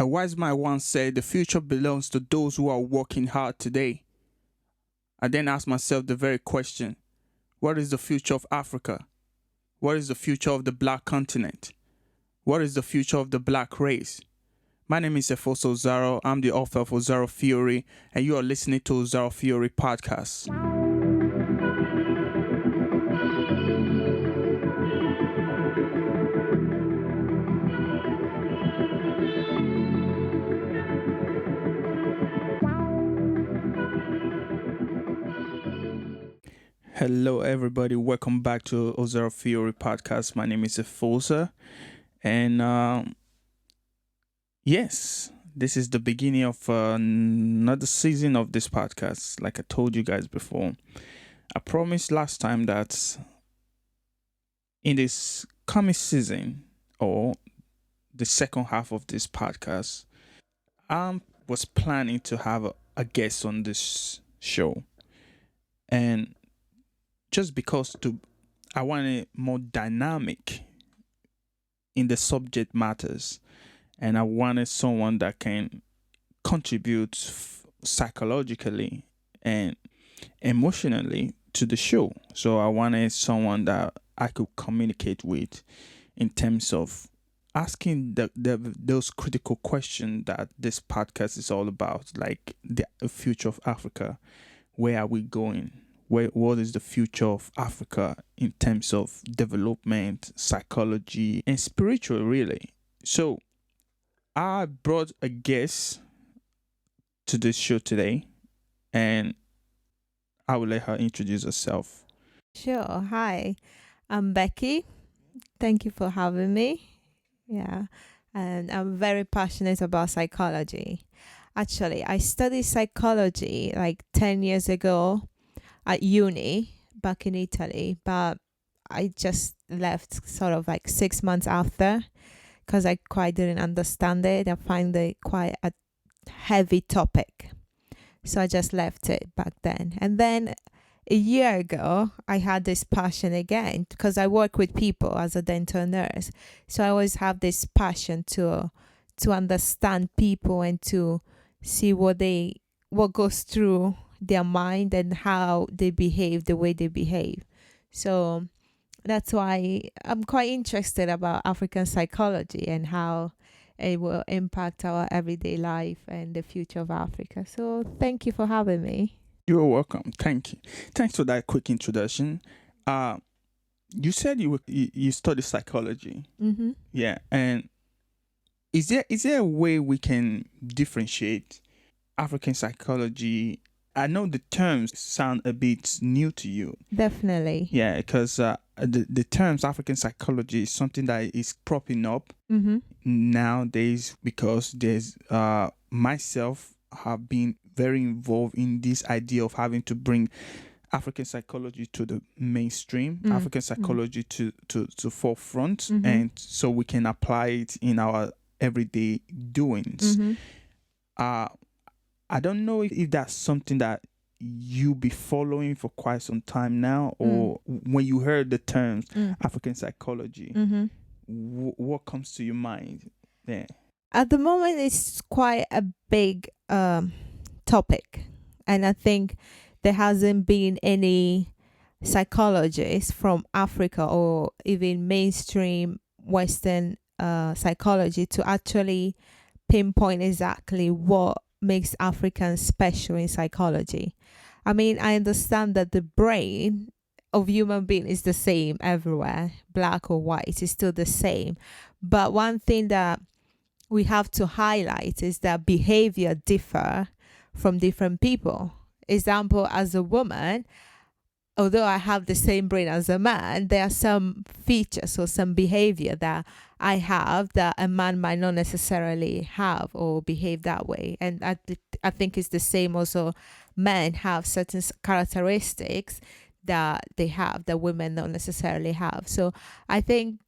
A wise man once said, the future belongs to those who are working hard today. I then asked myself the very question, what is the future of Africa? What is the future of the black continent? What is the future of the black race? My name is Efosa Osaro. I'm the author of Osaro Theory, and you are listening to Osaro Theory Podcast. Hello, everybody. Welcome back to Osaro Theory Podcast. My name is Efosa, and yes, this is the beginning of another season of this podcast. Like I told you guys before, I promised last time that in this coming season or the second half of this podcast, I was planning to have a guest on this show, and just because I wanted more dynamic in the subject matters, and I wanted someone that can contribute psychologically and emotionally to the show. So I wanted someone that I could communicate with in terms of asking those critical questions that this podcast is all about, like the future of Africa. Where are we going? What is the future of Africa in terms of development, psychology, and spiritual, really? So I brought a guest to this show today, and I will let her introduce herself. Sure. Hi, I'm Becky. Thank you for having me. Yeah. And I'm very passionate about psychology. Actually, I studied psychology like 10 years ago at uni back in Italy, but I just left sort of like 6 months after because I quite didn't understand it. I find it quite a heavy topic. So I just left it back then. And then a year ago, I had this passion again because I work with people as a dental nurse. So I always have this passion to understand people and to see what goes through their mind and how they behave the way they behave. So that's why I'm quite interested about African psychology and how it will impact our everyday life and the future of Africa. So thank you for having me. You're welcome. Thank you. Thanks for that quick introduction. You said you study psychology. Mm-hmm. Yeah, and is there a way we can differentiate African psychology? I know the terms sound a bit new to you. Definitely. Yeah, because the terms African psychology is something that is propping up Mm-hmm. nowadays, because there's myself have been very involved in this idea of having to bring African psychology to the mainstream, African psychology to forefront, Mm-hmm. and so we can apply it in our everyday doings. Mm-hmm. I don't know if that's something that you be following for quite some time now, or when you heard the terms African psychology, Mm-hmm. What comes to your mind? Yeah. At the moment, it's quite a big topic. And I think there hasn't been any psychologist from Africa or even mainstream Western psychology to actually pinpoint exactly what makes Africans special in psychology. I mean, I understand that the brain of human being is the same everywhere, black or white, it's still the same. But one thing that we have to highlight is that behavior differ from different people. Example, as a woman, although I have the same brain as a man, there are some features or some behavior that I have that a man might not necessarily have or behave that way. And I think it's the same also. Men have certain characteristics that they have that women don't necessarily have. So I think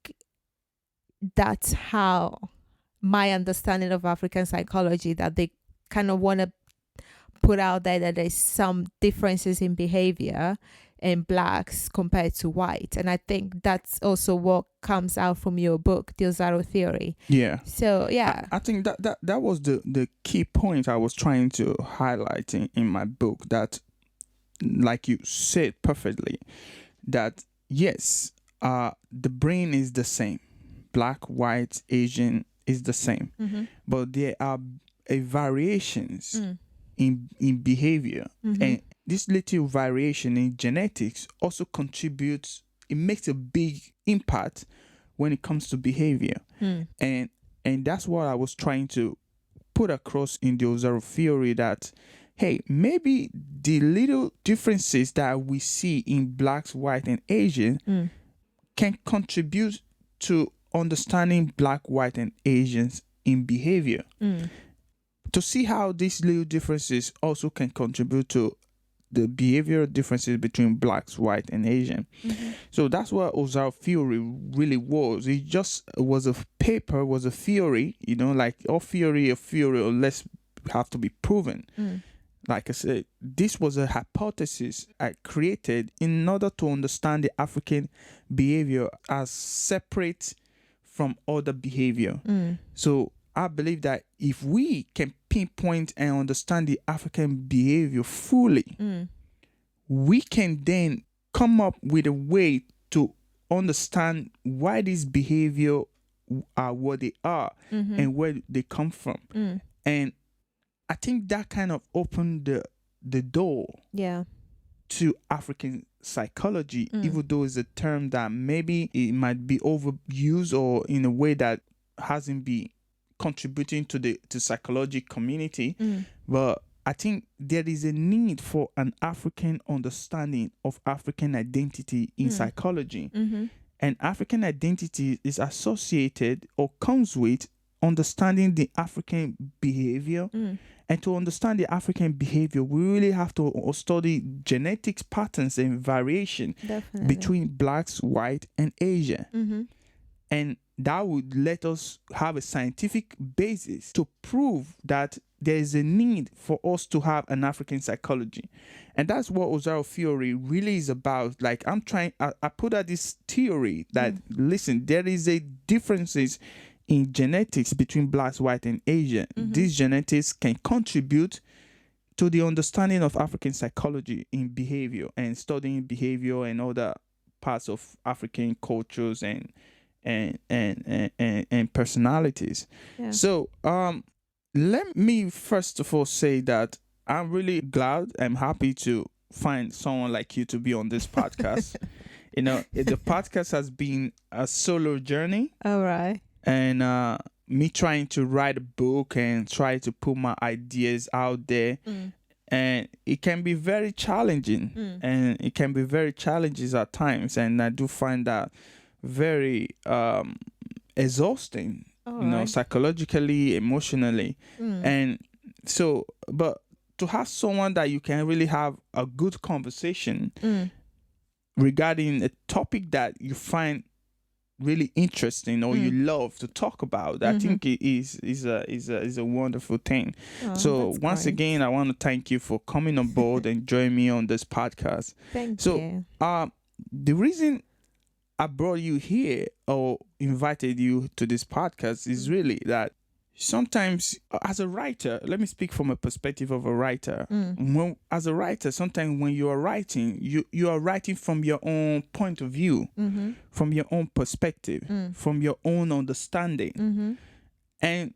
that's how my understanding of African psychology, that they kind of want to put out there that there's some differences in behavior and blacks compared to white. And I think that's also what comes out from your book, The Osaro Theory. Yeah. So yeah. I think that was the key point I was trying to highlight in my book, that, like you said perfectly, that yes, the brain is the same. Black, white, Asian is the same. But there are variations in behavior. And this little variation in genetics also contributes, it makes a big impact when it comes to behavior. And that's what I was trying to put across in the Osaro theory, that hey, maybe the little differences that we see in blacks, white, and Asian can contribute to understanding black, white, and Asians in behavior. To see how these little differences also can contribute to the behavioral differences between blacks, white, and Asian. So that's what Osaro theory really was. It just was a paper, was a theory, like all theory, unless have to be proven. Like I said, this was a hypothesis I created in order to understand the African behavior as separate from other behavior. So I believe that if we can pinpoint and understand the African behavior fully, we can then come up with a way to understand why these behavior are what they are and where they come from. And I think that kind of opened the door to African psychology, even though it's a term that maybe it might be overused or in a way that hasn't been contributing to the psychology community. But I think there is a need for an African understanding of African identity in psychology. And African identity is associated or comes with understanding the African behavior. And to understand the African behavior, we really have to study genetics patterns and variation between blacks, white, and Asian. And that would let us have a scientific basis to prove that there is a need for us to have an African psychology. And that's what Osaro theory really is about. Like I put out this theory that, listen, there is a differences in genetics between blacks, white, and Asian. These genetics can contribute to the understanding of African psychology in behavior and studying behavior and other parts of African cultures and personalities. So let me first of all say that I'm really glad, I'm happy to find someone like you to be on this podcast. The podcast has been a solo journey. All right. And me trying to write a book and try to put my ideas out there. And it can be very challenging. And it can be very challenging at times. And I do find that very exhausting, psychologically, emotionally. And so, but to have someone that you can really have a good conversation regarding a topic that you find really interesting or you love to talk about, I think it is a wonderful thing. So once again, I want to thank you for coming on board and joining me on this podcast. Thank you. The reason I brought you here or invited you to this podcast is really that sometimes as a writer, let me speak from a perspective of a writer. As a writer, sometimes when you are writing, you are writing from your own point of view, from your own perspective, from your own understanding. And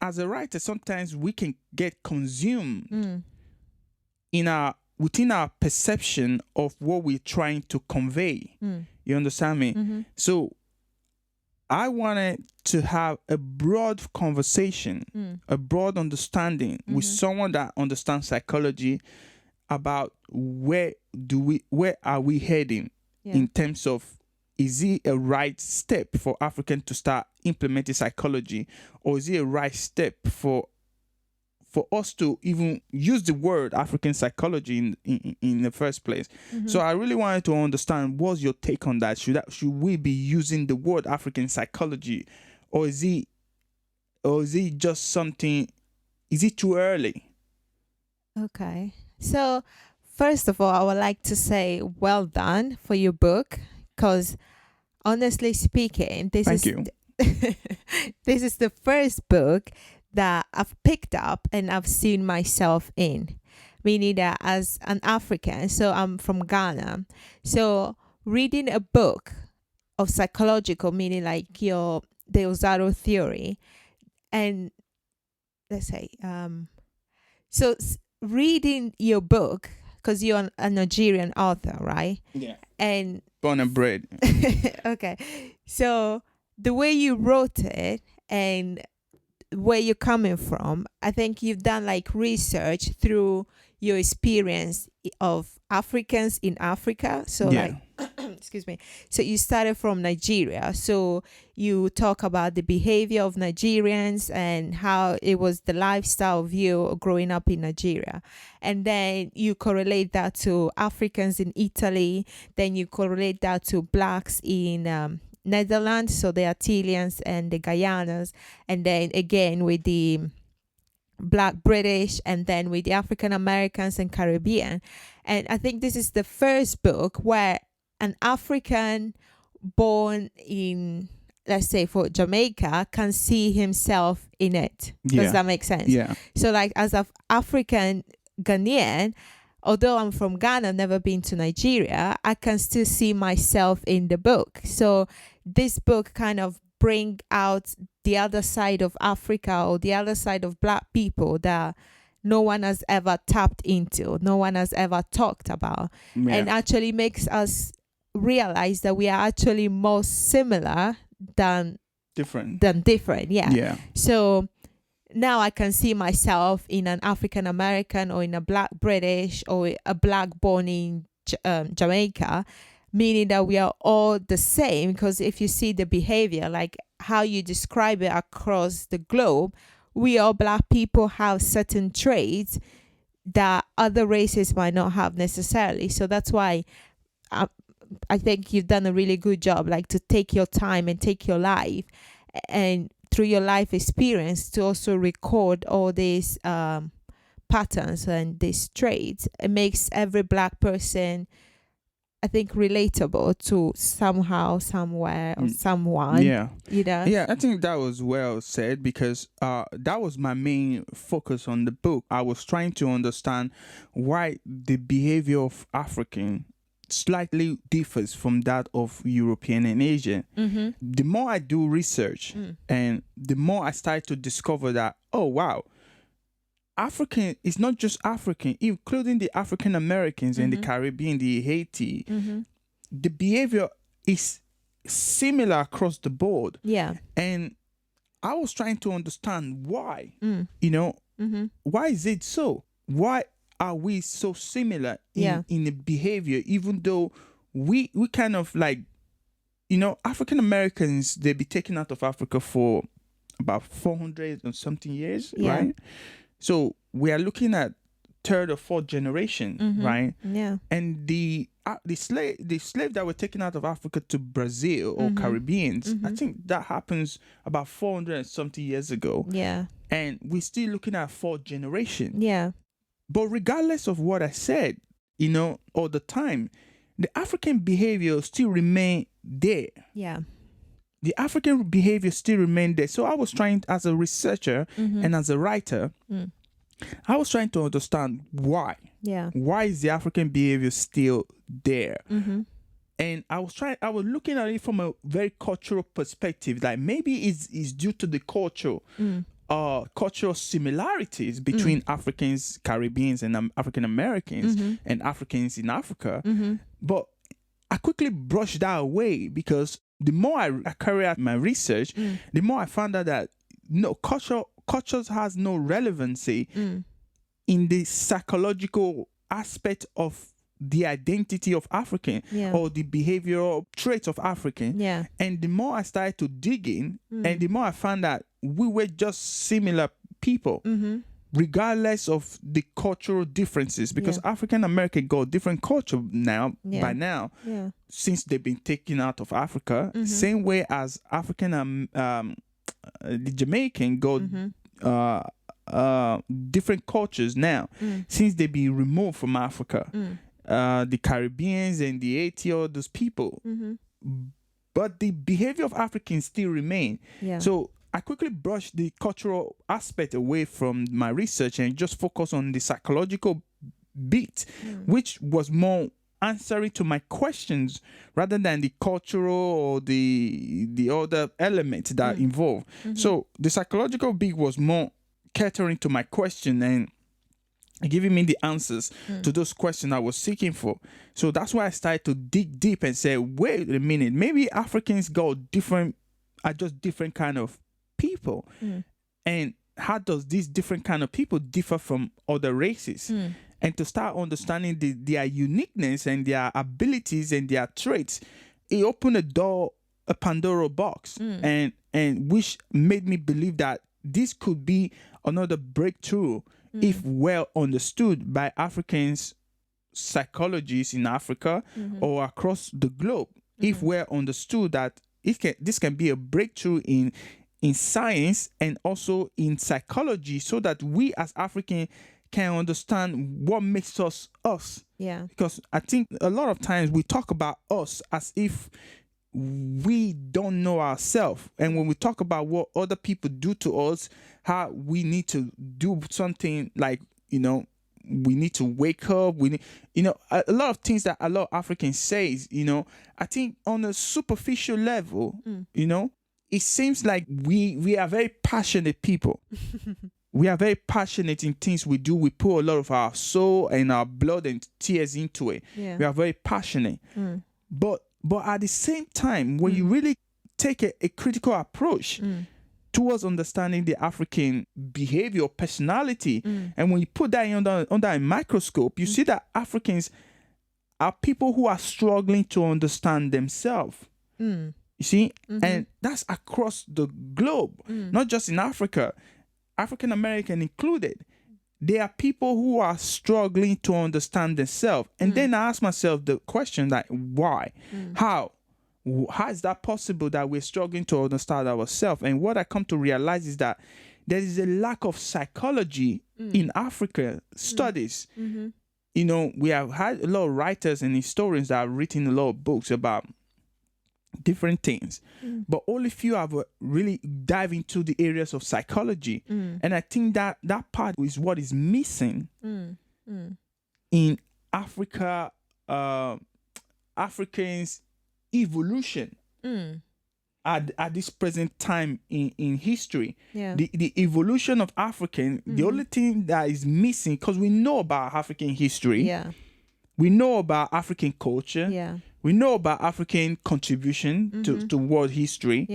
as a writer, sometimes we can get consumed within our perception of what we're trying to convey. You understand me? So I wanted to have a broad conversation, a broad understanding with someone that understands psychology about where are we heading in terms of, is it a right step for African to start implementing psychology, or is it a right step for us to even use the word African psychology in the first place? So I really wanted to understand, what's your take on that? Should we be using the word African psychology, or is it just something? Is it too early? Okay. So First of all, I would like to say well done for your book, because honestly speaking, Thank you. this is the first book that I've picked up and I've seen myself in. Meaning that as an African, so I'm from Ghana, so reading a book of psychological, meaning like the Osaro Theory, and let's say reading your book, because you're a Nigerian author, right? Yeah. And Born and bred. okay, so the way you wrote it and where you're coming from, I think you've done like research through your experience of Africans in Africa. So Yeah. like excuse me, so you started from Nigeria, so you talk about the behavior of Nigerians and how it was the lifestyle of you growing up in Nigeria, and then you correlate that to Africans in Italy, then you correlate that to blacks in Netherlands, so the Antilleans and the Guyanas, and then again with the Black British, and then with the African Americans and Caribbean. And I think this is the first book where an African born in, let's say, for Jamaica can see himself in it. Yeah. Does that make sense? Yeah. So like as an African Ghanaian, although I'm from Ghana, never been to Nigeria, I can still see myself in the book. So this book kind of bring out the other side of Africa, or the other side of Black people that no one has ever tapped into, no one has ever talked about, and actually makes us realize that we are actually more similar than different. Yeah. So now I can see myself in an African American, or in a Black British, or a Black born in Jamaica, meaning that we are all the same. Because if you see the behavior, like how you describe it across the globe, we all Black people have certain traits that other races might not have necessarily. So that's why I think you've done a really good job, like to take your time and take your life, and through your life experience to also record all these patterns and these traits. It makes every Black person, I think, relatable to somehow, somewhere, or someone. Yeah. You know? Yeah, I think that was well said, because that was my main focus on the book. I was trying to understand why the behavior of African slightly differs from that of European and Asian. Mm-hmm. The more I do research and the more I start to discover that, oh wow, African is not just African, including the African Americans and the Caribbean, the Haiti. The behavior is similar across the board. Yeah. And I was trying to understand why, why is it so? Why are we so similar in the behavior, even though we kind of like, African Americans, they be taken out of Africa for about 400 and something years, right? So we are looking at third or fourth generation, right? Yeah. And the slave that were taken out of Africa to Brazil or Caribbeans, I think that happens about 400 and something years ago. Yeah. And we're still looking at fourth generation. Yeah. But regardless of what I said, all the time, the African behavior still remain there. Yeah. The African behavior still remain there. So I was trying, as a researcher and as a writer, I was trying to understand why. Yeah. Why is the African behavior still there? And I was looking at it from a very cultural perspective. Like maybe it's due to the cultural similarities between Africans, Caribbeans, and African Americans and Africans in Africa. But I quickly brushed that away, because the more I carry out my research, the more I found out that cultures has no relevancy in the psychological aspect of the identity of African or the behavioral traits of African. Yeah. And the more I started to dig in, and the more I found that we were just similar people, regardless of the cultural differences, because African American got different culture by now, since they've been taken out of Africa, same way as African the Jamaican got different cultures now, since they be removed from Africa, the Caribbeans and the Haiti, all those people. But the behavior of Africans still remain. Yeah. So I quickly brushed the cultural aspect away from my research and just focus on the psychological bit, which was more answering to my questions rather than the cultural or the other elements that involve. So the psychological bit was more catering to my question and giving me the answers to those questions I was seeking for. So that's why I started to dig deep and say, wait a minute, maybe Africans are just different kind of people. And how does these different kind of people differ from other races? And to start understanding their uniqueness and their abilities and their traits, it opened a Pandora box, and which made me believe that this could be another breakthrough if well understood by Africans, psychologists in Africa or across the globe. If well understood that this can be a breakthrough in science and also in psychology, so that we as Africans can understand what makes us us. Yeah. Because I think a lot of times we talk about us as if we don't know ourselves. And when we talk about what other people do to us, how we need to do something like, we need to wake up. We need, a lot of things that a lot of Africans say, I think on a superficial level, it seems like we are very passionate people. We are very passionate in things we do. We put a lot of our soul and our blood and tears into it. Yeah. We are very passionate. But at the same time, when you really take a critical approach towards understanding the African behavior, personality, and when you put that under a microscope, you see that Africans are people who are struggling to understand themselves. You see? And that's across the globe, not just in Africa. African American included. There are people who are struggling to understand themselves. And then I ask myself the question, like, why? How is that possible that we're struggling to understand ourselves? And what I come to realize is that there is a lack of psychology in Africa studies. We have had a lot of writers and historians that have written a lot of books about different things, but only few have really dive into the areas of psychology. And I think that part is what is missing in Africa, Africans' evolution at this present time in history. The evolution of African, the only thing that is missing, because we know about African history, we know about African culture, we know about African contribution to world history,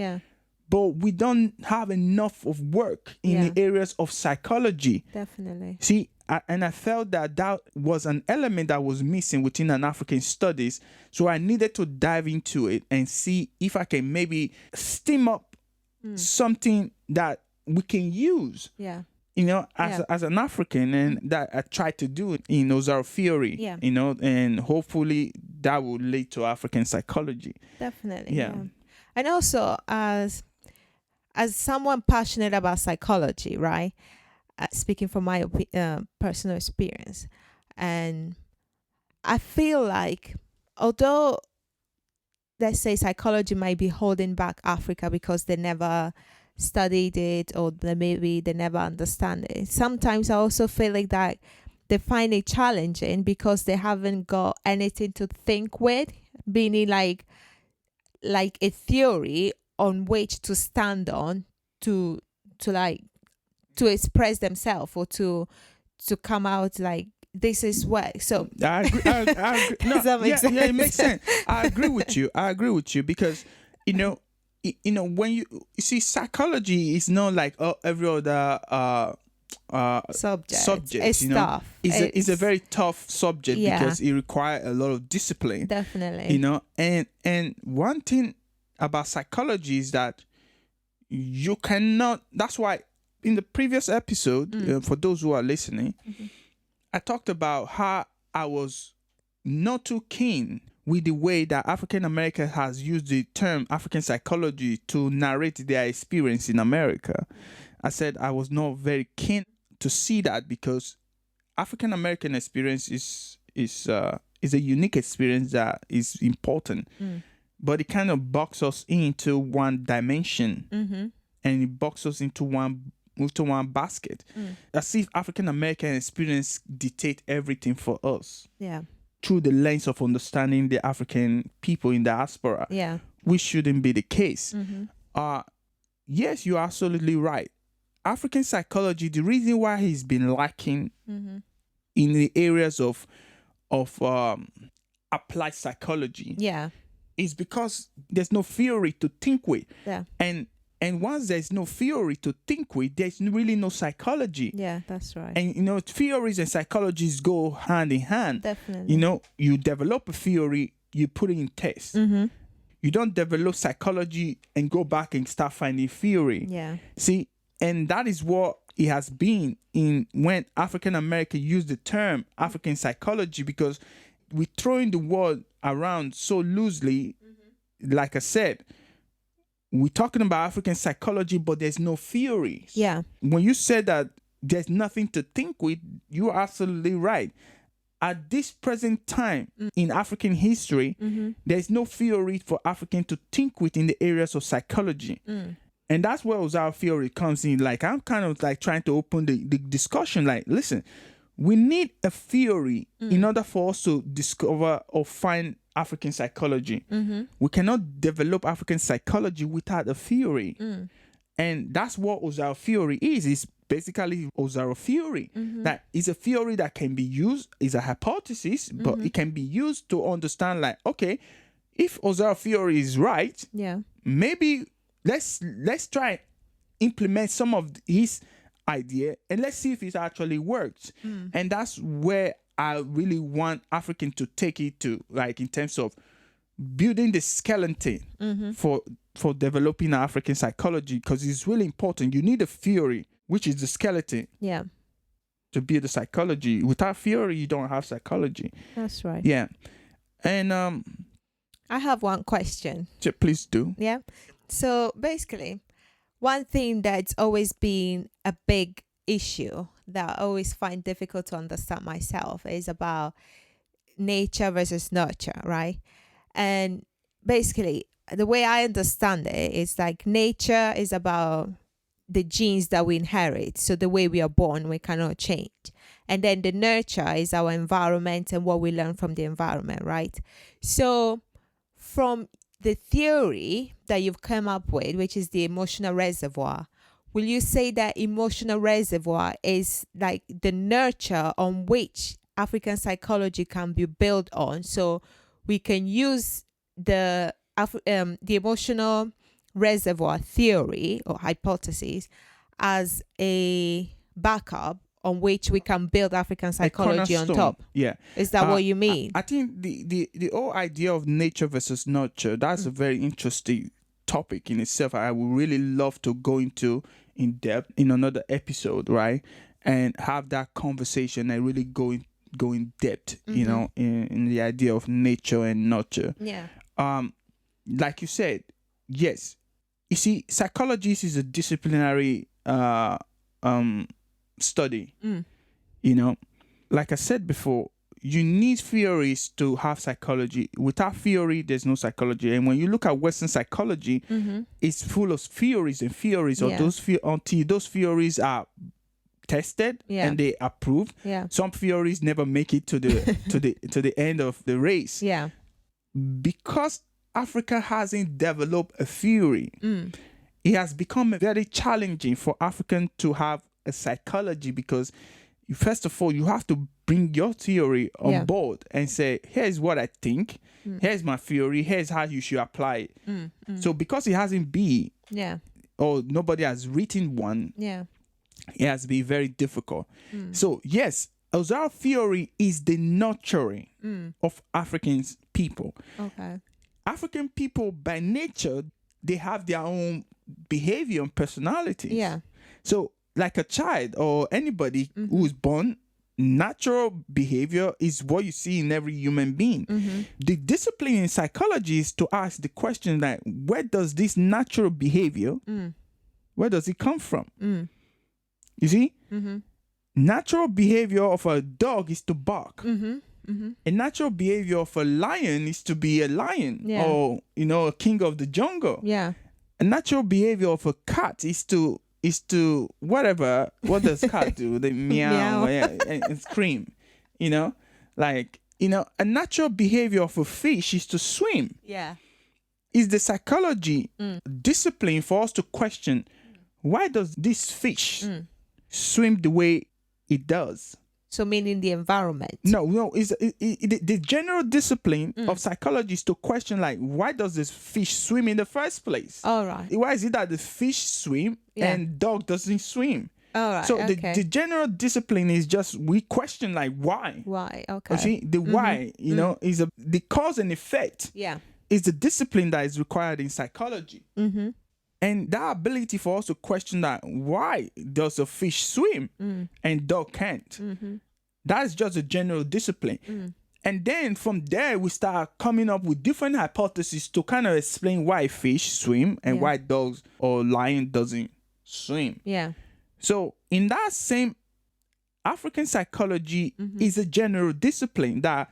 but we don't have enough of work in the areas of psychology. Definitely. See, and I felt that was an element that was missing within an African studies. So I needed to dive into it and see if I can maybe steam up something that we can use. As an African, and that I tried to do in Osaro Theory, and hopefully that will lead to African psychology. Definitely. Yeah. And also as someone passionate about psychology, right? Speaking from my personal experience, and I feel like although let's say psychology might be holding back Africa because they never studied it, or maybe they never understand it, sometimes I also feel like that they find it challenging because they haven't got anything to think with, meaning like a theory on which to stand on to express themselves, or to come out like this is what. So I agree. Does that make sense? Yeah, it makes sense. I agree with you because when you see, psychology is not like every other subject. It's tough. It's a very tough subject because it requires a lot of discipline. Definitely. And one thing about psychology is that you cannot. That's why in the previous episode, for those who are listening, I talked about how I was not too keen with the way that African America has used the term African psychology to narrate their experience in America. I said I was not very keen to see that, because African American experience is a unique experience that is important, but it kind of boxes us into one dimension, and it boxes us into one basket, as if African American experience dictate everything for us. Yeah. Through the lens of understanding the African people in diaspora. Yeah. Which shouldn't be the case. Yes, you're absolutely right. African psychology, the reason why he's been lacking in the areas of applied psychology, is because there's no theory to think with. Yeah. And once there's no theory to think with, there's really no psychology. Yeah, that's right. And theories and psychologies go hand in hand. Definitely. You develop a theory, you put it in test. You don't develop psychology and go back and start finding theory. Yeah. See, and that is what it has been in when African American use the term African psychology, because we're throwing the word around so loosely. Like I said, we're talking about African psychology, but there's no theories. Yeah. When you said that there's nothing to think with, you're absolutely right. At this present time in African history, there's no theory for African to think with in the areas of psychology. And that's where Osaro Theory comes in. Like, I'm kind of like trying to open the discussion. Like, listen, we need a theory in order for us to discover or find African psychology. We cannot develop African psychology without a theory. And that's what Osaro Theory is. It's basically Osaro Theory. That is a theory that can be used, is a hypothesis, but it can be used to understand, like, okay, if Osaro Theory is right, maybe let's try implement some of his idea and let's see if it actually works. And that's where I really want African to take it to, like, in terms of building the skeleton for developing African psychology, because it's really important. You need a theory, which is the skeleton, to build the psychology. Without theory, you don't have psychology. That's right. Yeah. And I have one question. Please do. Yeah. So basically, one thing that's always been a big issue that I always find difficult to understand myself is about nature versus nurture, right? And basically, the way I understand it is like nature is about the genes that we inherit. So the way we are born, we cannot change. And then the nurture is our environment and what we learn from the environment, right? So from the theory that you've come up with, which is the emotional reservoir, will you say that emotional reservoir is like the nurture on which African psychology can be built on? So we can use the emotional reservoir theory or hypothesis as a backup on which we can build African psychology on top. Yeah. Is that what you mean? I think the whole idea of nature versus nurture, that's a very interesting topic in itself. I would really love to go into in depth in another episode, right? And have that conversation and really go in depth, you know, in the idea of nature and nurture. Yeah. Like you said, yes. You see, psychology is a disciplinary study. You know, like I said before, you need theories to have psychology. Without theory, there's no psychology. And when you look at Western psychology, it's full of theories and theories. Or until those theories are tested and they approved. Some theories never make it to the to the end of the race. Because Africa hasn't developed a theory, it has become very challenging for African to have a psychology, because first of all, you have to bring your theory on board and say, here's what I think, here's my theory, here's how you should apply it. So because it hasn't been, or nobody has written one, it has been very difficult. So yes, Osaro Theory is the nurturing of African people. African people by nature, they have their own behavior and personalities. So like a child or anybody who is born, natural behavior is what you see in every human being. The discipline in psychology is to ask the question, like, where does this natural behavior, where does it come from? You see? natural behavior of a dog is to bark. Mm-hmm. Mm-hmm. A natural behavior of a lion is to be a lion, Yeah. or a king of the jungle. Yeah. A natural behavior of a cat is to whatever. What does cat do? They meow, Meow. yeah, and scream. A natural behavior of a fish is to swim. Yeah. Is the psychology discipline for us to question, why does this fish swim the way it does? So meaning the environment. No. The general discipline of psychology is to question, like, why does this fish swim in the first place? All right. Why is it that the fish swim and dog doesn't swim? All right. So okay. the general discipline is just we question, like, why? Why? Okay. You see, the why, is the cause and effect. Yeah. Is the discipline that is required in psychology. Mm-hmm. And that ability for us to question that, why does a fish swim and dog can't? Mm-hmm. That is just a general discipline. And then from there, we start coming up with different hypotheses to kind of explain why fish swim and why dogs or lion doesn't swim. Yeah. So in that same, African psychology is a general discipline that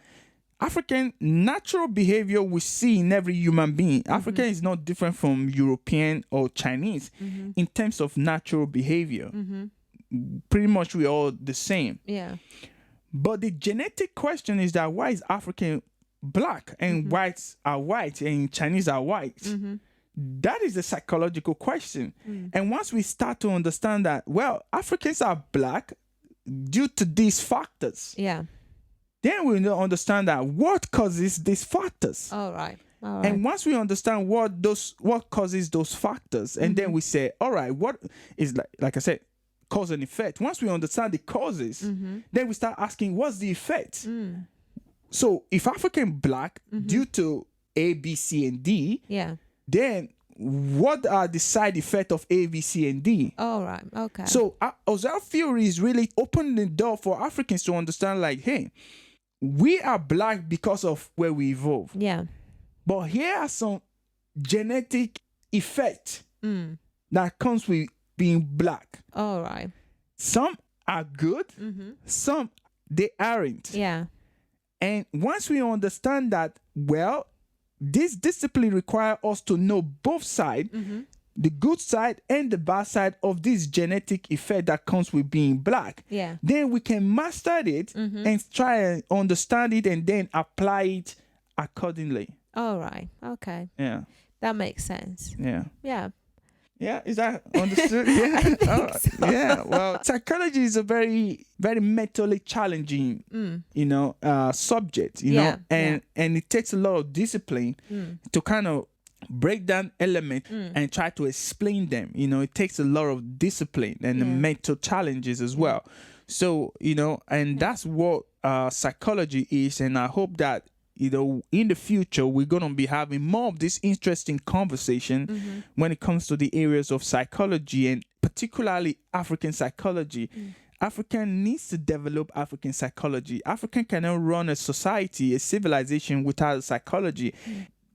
African natural behavior we see in every human being. African is not different from European or Chinese in terms of natural behavior. Pretty much we're all the same. Yeah. But the genetic question is that, why is African black and whites are white and Chinese are white? That is a psychological question. And once we start to understand that, well, Africans are black due to these factors. Yeah. Then we understand that what causes these factors. All right. All right. And once we understand what causes those factors, and then we say, all right, what is, like I said, cause and effect. Once we understand the causes, then we start asking, what's the effect? So if African black due to A, B, C, and D, then what are the side effects of A, B, C, and D? All right. Okay. So Osaro theory is really opening the door for Africans to understand, like, hey, we are black because of where we evolved. Yeah. But here are some genetic effects that comes with being black. All right. Some are good, some they aren't. Yeah. And once we understand that, well, this discipline requires us to know both sides, the good side and the bad side of this genetic effect that comes with being black. Yeah. Then we can master it and try and understand it and then apply it accordingly. All right. Okay. Yeah. That makes sense. Yeah. Yeah. Yeah, is that understood? Yeah. So. Yeah. Well, psychology is a very, very mentally challenging, subject, and it takes a lot of discipline to kind of break down elements and try to explain them. It takes a lot of discipline and mental challenges as well. So, and that's what psychology is. And I hope that in the future, we're going to be having more of this interesting conversation when it comes to the areas of psychology, and particularly African psychology. African needs to develop African psychology. African cannot run a society, a civilization without psychology.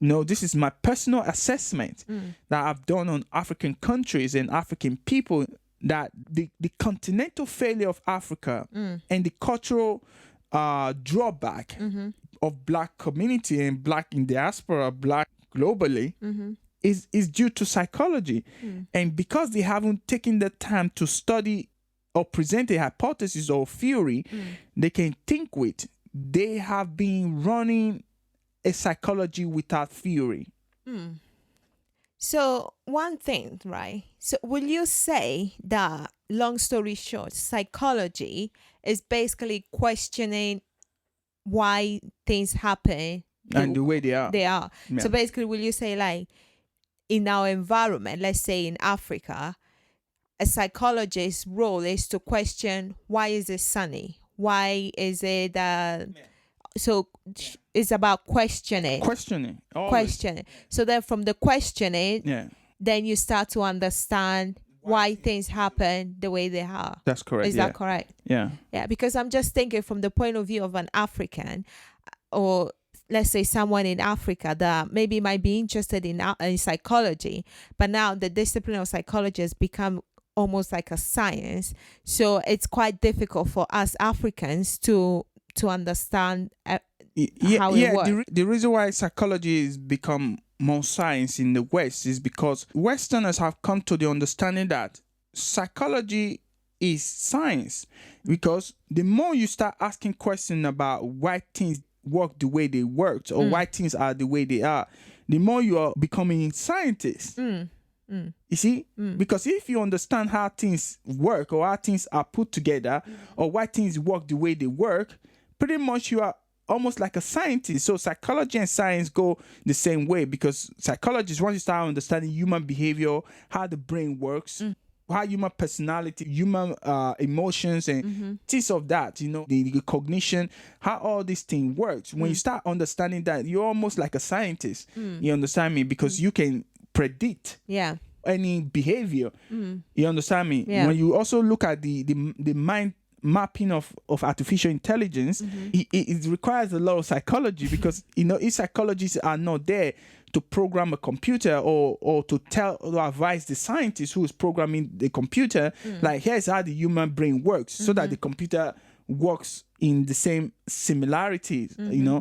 This is my personal assessment that I've done on African countries and African people, that the continental failure of Africa and the cultural drawback of black community and black in diaspora, black globally, is due to psychology. And because they haven't taken the time to study or present a hypothesis or theory they can think with, they have been running a psychology without theory. So one thing, right? So will you say that, long story short, psychology is basically questioning why things happen And the way they are. Yeah. Yeah. So basically, will you say, like, in our environment, let's say in Africa, a psychologist's role is to question, why is it sunny? Why is it so it's about questioning. Always. Questioning. So then from the questioning, then you start to understand why things happen the way they are. That's correct. Is that correct? Yeah. Yeah, because I'm just thinking from the point of view of an African, or let's say someone in Africa that maybe might be interested in psychology, but now the discipline of psychology has become almost like a science. So it's quite difficult for us Africans to understand how it works. The reason why psychology has become more science in the West is because Westerners have come to the understanding that psychology is science. Because the more you start asking questions about why things work the way they worked or why things are the way they are, the more you are becoming scientists. You see? Because if you understand how things work or how things are put together or why things work the way they work, pretty much you are almost like a scientist. So psychology and science go the same way, because psychologists, once you start understanding human behavior, how the brain works, how human personality, human emotions and things of that, the cognition, how all this thing works. When you start understanding that, you're almost like a scientist. You understand me? Because you can predict any behavior. You understand me? When you also look at the mind mapping of artificial intelligence, it requires a lot of psychology, because if psychologists are not there to program a computer or to tell or advise the scientist who is programming the computer, like, here's how the human brain works, so that the computer works in the same similarities,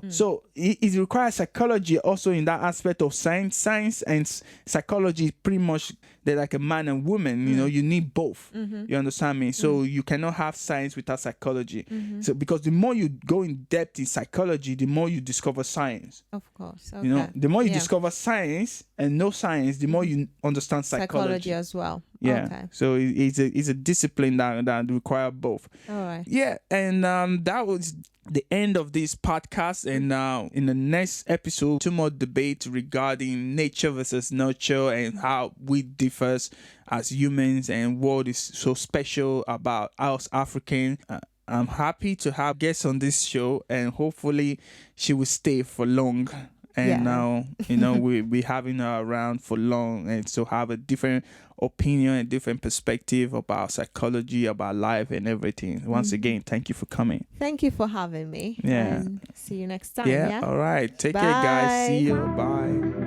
So it requires psychology also in that aspect of science. Science and psychology, pretty much, they're like a man and woman, you need both. You understand me? So you cannot have science without psychology. So because the more you go in depth in psychology, the more you discover science. Of course. Okay. The more you discover science and know science, the more you understand psychology as well. Yeah. Okay. So it's a discipline that require both. All right. Yeah, and that was the end of this podcast. And in the next episode, 2 more debates regarding nature versus nurture and how we differ as humans and what is so special about us Africans. I'm happy to have guests on this show, and hopefully she will stay for long. And now, we'll be having her around for long, and so have a different opinion and different perspective about psychology, about life and everything. Once again, thank you for coming. Thank you for having me. Yeah. And see you next time. Yeah. All right. Take care, guys. See you. Bye.